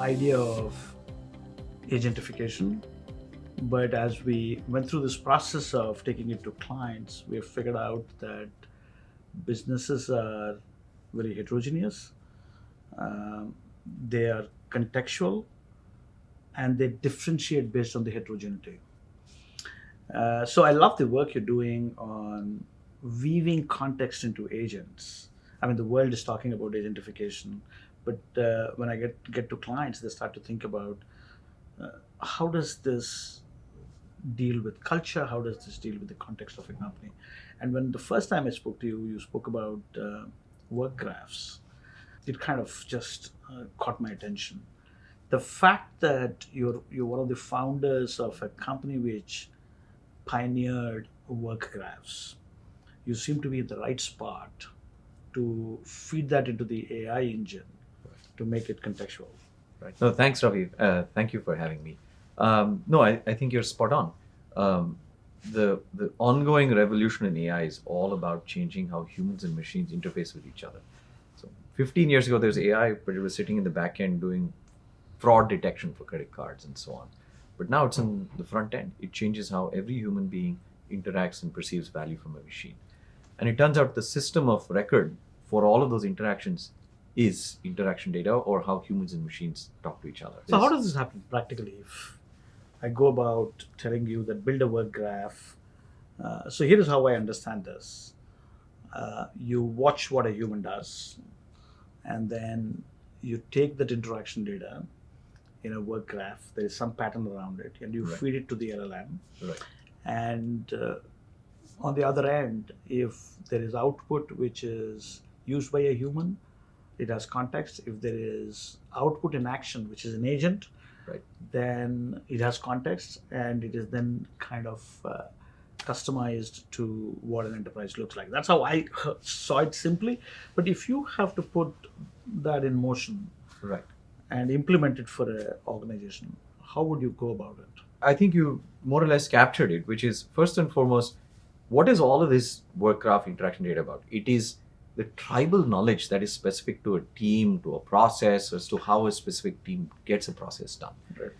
idea of agentification, but as we went through this process of taking it to clients, we have figured out that businesses are very heterogeneous. Um, they are contextual and they differentiate based on the heterogeneity. So I love the work you're doing on weaving context into agents. I mean, the world is talking about agentification, but when I get to clients, they start to think about how does this deal with culture? How does this deal with the context of a company? And when the first time I spoke to you, you spoke about work graphs. It kind of just caught my attention. The fact that you're one of the founders of a company which pioneered work graphs, you seem to be in the right spot to feed that into the AI engine to make it contextual. Right. No, thanks, Ravi. Thank you for having me. No, I think you're spot on. The ongoing revolution in AI is all about changing how humans and machines interface with each other. So 15 years ago, there was AI, but it was sitting in the back end doing fraud detection for credit cards and so on. But now it's in the front end. It changes how every human being interacts and perceives value from a machine. And it turns out the system of record for all of those interactions is interaction data, or how humans and machines talk to each other. So how does this happen practically? If I go about telling you that build a work graph, so here is how I understand this. You watch what a human does, and then you take that interaction data in a work graph. There is some pattern around it, and you Right. feed it to the LLM. Right. And on the other end, if there is output which is used by a human, it has context. If there is output in action, which is an agent, Right. then it has context, and it is then kind of customized to what an enterprise looks like. That's how I saw it simply. But if you have to put that in motion Right. and implement it for an organization, how would you go about it? I think you more or less captured it, which is first and foremost, what is all of this work graph interaction data about? It is the tribal knowledge that is specific to a team, to a process, as to how a specific team gets a process done. Right.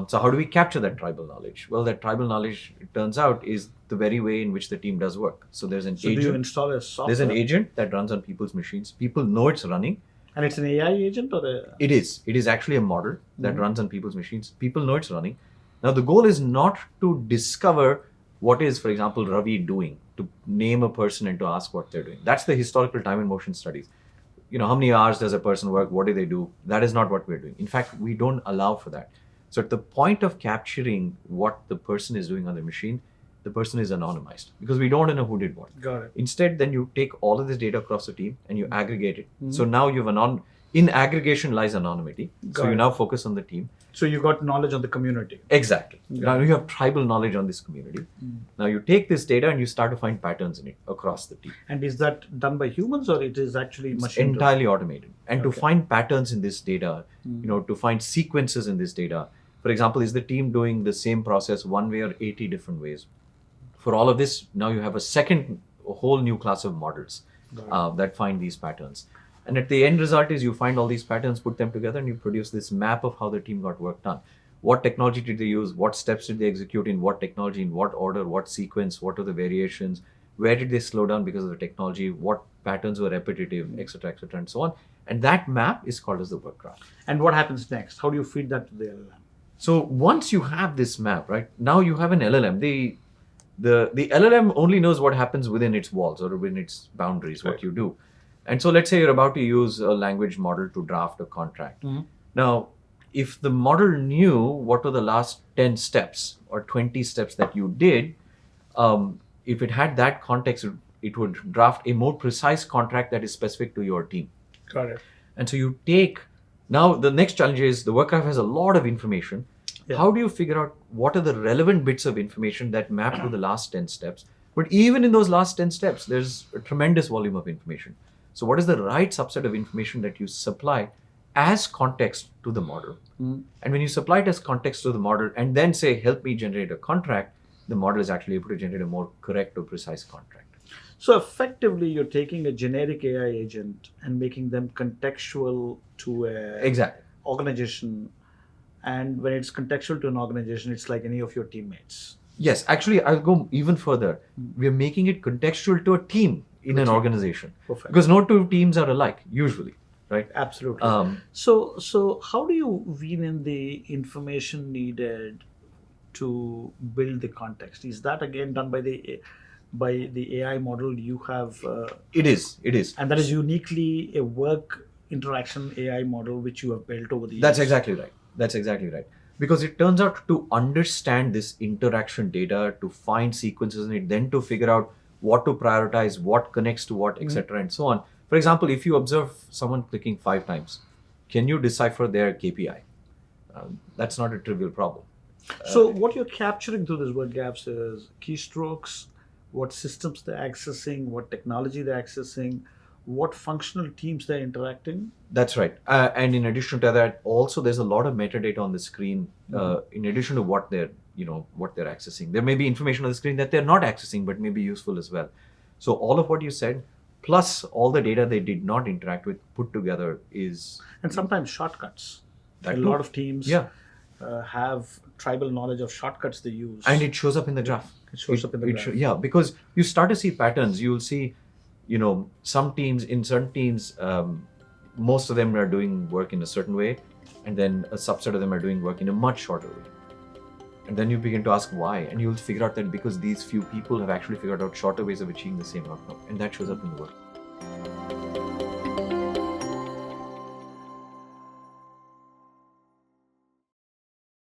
So how do we capture that tribal knowledge? Well, that tribal knowledge, it turns out, is the very way in which the team does work. So there's an So do you agent. install a software? There's an agent that runs on people's machines. People know it's running. And it's an AI agent or a... It is. It is actually a model that Mhm. runs on people's machines. People know it's running. Now, the goal is not to discover what is, for example, Ravi doing, to name a person and to ask what they're doing. That's the historical time and motion studies. How many hours does a person work? What do they do? That is not what we're doing. In fact, we don't allow for that. So at the point of capturing what the person is doing on the machine, the person is anonymized because we don't want to know who did what. Got it. Instead, then you take all of this data across the team and you aggregate it. Mhm. So now you've in aggregation lies anonymity. Got So you it. now focus on the team. So you got knowledge on the community. Exactly. Got Now it. you have tribal knowledge on this community. Now you take this data and you start to find patterns in it across the team. And is that done by humans or it is actually It's machine driven? entirely automated. And to Okay. find patterns in this data, to find sequences in this data. For example, is the team doing the same process one way or 80 different ways? For all of this, now you have a whole new class of models Got it. that find these patterns. And at the end result is you find all these patterns, put them together, and you produce this map of how the team got work done. What technology did they use? What steps did they execute in what technology, in what order, what sequence, what are the variations? Where did they slow down because of the technology? What patterns were repetitive, etc., and so on. And that map is called as the work graph. And what happens next? How do you feed that to the LLM? So once you have this map, right, now you have an LLM. The LLM only knows what happens within its walls or within its boundaries, what Right. you do. And so let's say you're about to use a language model to draft a contract. Mhm. Now, if the model knew what were the last 10 steps or 20 steps that you did, if it had that context, it would draft a more precise contract that is specific to your team. Got it. And so you take, now the next challenge is the work graph has a lot of information. Yeah. How do you figure out what are the relevant bits of information that map to the last 10 steps? But even in those last 10 steps, there's a tremendous volume of information. So what is the right subset of information that you supply as context to the model? Mhm. And when you supply it as context to the model and then say, help me generate a contract, the model is actually able to generate a more correct or precise contract. So effectively, you're taking a generic AI agent and making them contextual to a Exactly. organization, and when it's contextual to an organization, it's like any of your teammates. Yes, actually, I'll go even further. We're making it contextual to a team in an organization. Perfect. Because no two teams are alike, usually, right? Absolutely. So how do you wean in the information needed to build the context? Is that again done by the AI model you have, It is. and that is uniquely a work interaction AI model which you have built over the That's years? exactly right. Because it turns out to understand this interaction data, to find sequences in it, then to figure out what to prioritize, what connects to what, etc., and so on. For example, if you observe someone clicking 5 times, can you decipher their KPI? That's not a trivial problem. So what you're capturing through these word gaps is keystrokes, what systems they're accessing, what technology they're accessing, what functional teams they're interacting. That's right. And in addition to that, also there's a lot of metadata on the screen. In addition to what they're accessing, there may be information on the screen that they're not accessing, but may be useful as well. So all of what you said, plus all the data they did not interact with, put together is. And sometimes shortcuts. That A too. lot of teams Yeah. have tribal knowledge of shortcuts they use. And it shows up in the graph. It shows up in the graph. Yeah, because you start to see patterns. You'll see, some teams, in certain teams, most of them are doing work in a certain way, and then a subset of them are doing work in a much shorter way. And then you begin to ask why, and you'll figure out that because these few people have actually figured out shorter ways of achieving the same outcome, and that shows up in the work.